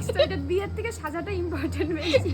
লাগছে, এটা বিয়ের থেকে সাজাটা ইম্পর্টেন্ট বেশি।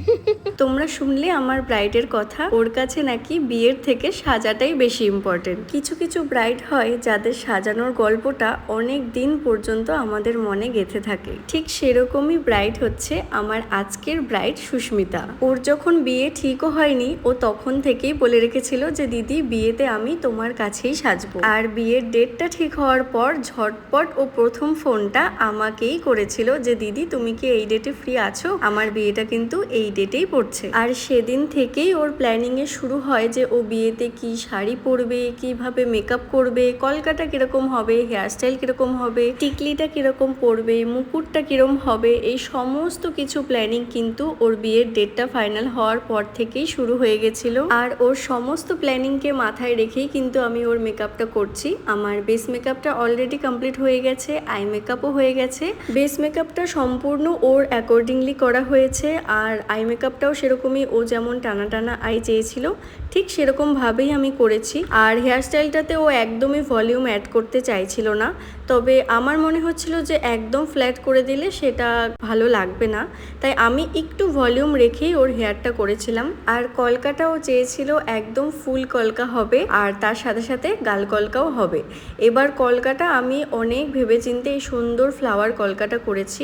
তোমরা শুনলে আমার ব্রাইডের কথা, ওর কাছে নাকি বিয়ের থেকে সাজাটাই বেশি ইম্পর্টেন্ট। কিছু কিছু ব্রাইড হয় যাদের সাজানোর গল্পটা অনেক দিন পর্যন্ত আমাদের মনে গেঁথে থাকে। ঠিক সেরকমই ব্রাইড হচ্ছে আমার আজকের ব্রাইড সুস্মিতা। ওর যখন বিয়ে ঠিকও হয়নি, ও তখন থেকেই বলে রেখেছিল যে দিদি বিয়েতে আমি তোমার কাছেই সাজবো। আর বিয়ের ডেটটা ঠিক হওয়ার পর ঝটপট ও প্রথম ফোনটা আমাকেই করেছিল যে দিদি তুমি কি এই ডেটে ফ্রি আছো, আমার বিয়েটা কিন্তু এই ডেটেই পড়ছে। আর সেদিন থেকেই ওর প্ল্যানিং এ শুরু হয় যে ও বিয়েতে কি শাড়ি পরবে, কিভাবে মেকআপ করবে, কলকাটা কিরকম হবে, হেয়ারস্টাইল কিরকম হবে, টিকলিটা কিরকম পরবে, মুকুটটা কিরকম হবে, এই সমস্ত কিছু প্ল্যানিং কিন্তু ওর বিয়ের ডেটটা ফাইনাল হওয়ার পর থেকেই শুরু হয়ে গেছিল। আর ওর সমস্ত প্ল্যানিং কে মাথায় রেখেই কিন্তু আমি ওর মেকআপটা করছি। আমার বেস মেকআপটা অলরেডি কমপ্লিট হয়ে গেছে, আই মেকআপও হয়ে গেছে। বেস মেকআপটা সম্পূর্ণ ওর অ্যাকর্ডিংলি করা হয়েছে, আর আই মেকআপটাও সেরকমই, ও যেমন টানা টানা আই চেয়েছিল ঠিক সেরকম ভাবেই আমি করেছি। আর হেয়ারস্টাইলটাতে ও একদমই ভলিউম অ্যাড করতে চাইছিল না, তবে আমার মনে হচ্ছিল যে একদম ফ্ল্যাট করে দিলে সেটা ভালো লাগবে না, তাই আমি একটু ভলিউম রেখেই ওর হেয়ারটা করেছিলাম। আর কলকাটাও চেয়েছিল একদম ফুল কলকা হবে, আর তার সাথে সাথে গাল কলকাও হবে। এবার কলকাটা আমি অনেক ভেবেচিন্তে এই সুন্দর ফ্লাওয়ার কলকাটা করেছি,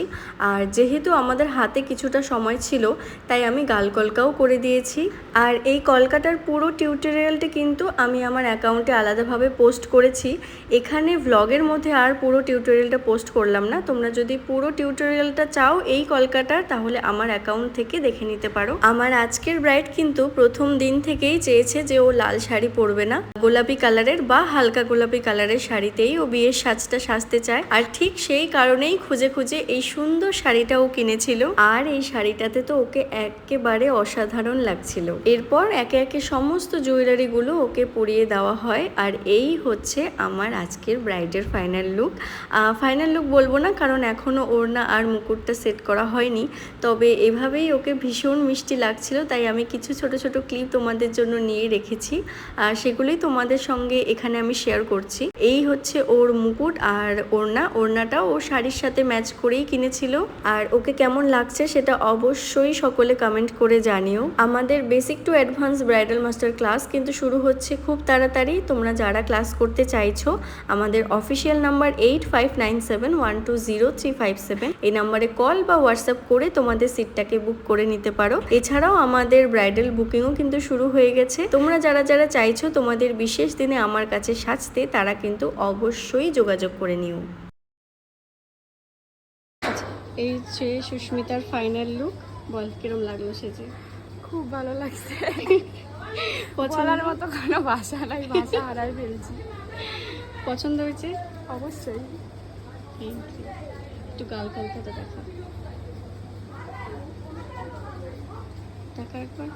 আর যেহেতু আমাদের হাতে কিছুটা সময় ছিল তাই আমি গাল কলকাও করে দিয়েছি। আর এই কলকাটার পুরো টিউটোরিয়ালটি কিন্তু আমি আমার অ্যাকাউন্টে আলাদাভাবে পোস্ট করেছি। এখানে ভ্লগের মধ্যে আর পুরো টিউটোরিয়ালটা পোস্ট করলাম না। তোমরা যদি পুরো টিউটোরিয়ালটা চাও এই কলকাটার, তাহলে আমার অ্যাকাউন্ট থেকে দেখে নিতে পারো। আমার আজকের ব্রাইড কিন্তু প্রথম দিন থেকেই চেয়েছে যে ও লাল শাড়ি পরবে না, গোলাপি কালারের বা হালকা গোলাপি কালারের শাড়িতেই ও বিয়ের সাজটা সাজতে চায়। আর ঠিক সেই কারণেই খুঁজে খুঁজে এই সুন্দর শাড়িটা ও কিনেছিল, আর এই শাড়িটাতে তো ওকে একেবারে অসাধারণ লাগছিল। এরপর একে একে সমস্ত জুয়েলারিগুলো ওকে পরিয়ে দেওয়া হয়, আর এই হচ্ছে আমার আজকের ব্রাইডের ফাইনাল লুক। ফাইনাল লুক বলবো না, কারণ এখনও ওড়না আর মুকুটটা সেট করা হয়নি, তবে এভাবেই ওকে ভীষণ মিষ্টি লাগছিল, তাই আমি কিছু ছোট ছোট ক্লিপ তোমাদের জন্য নিয়ে রেখেছি, আর সেগুলোই তোমাদের সঙ্গে এখানে আমি শেয়ার করছি। এই হচ্ছে ওর মুকুট আর ওড়নাটাও ও শাড়ির সাথে ম্যাচ করেই কিনেছিল। আর ওকে কেমন লাগছে সেটা অবশ্যই সকলে কমেন্ট করে জানিও। আমাদের basic to advance bridal master class কিন্তু শুরু হচ্ছে খুব তাড়াতাড়ি। তোমরা যারা ক্লাস করতে চাইছো, আমাদের অফিসিয়াল নাম্বার 8597120357, এই নাম্বারে কল বা হোয়াটসঅ্যাপ করে তোমাদের সিটটাকে বুক করে নিতে পারো। এছাড়াও আমাদের ব্রাইডাল বুকিংও কিন্তু শুরু হয়ে গেছে। তোমরা যারা যারা চাইছো তোমাদের বিশেষ দিনে আমার কাছে সাজতে, তারা কিন্তু অবশ্যই যোগাযোগ করে নিও। এই হচ্ছে সুস্মিতার ফাইনাল লুক। বল কিরম লাগলো সেজে? খুব ভালো লাগছে, বলার মতো কোনো ভাষা নাই, ভাষা হারাই ফেলছি। পছন্দ হয়েছে? অবশ্যই। একটু গাল কলকাতা দেখা একবার।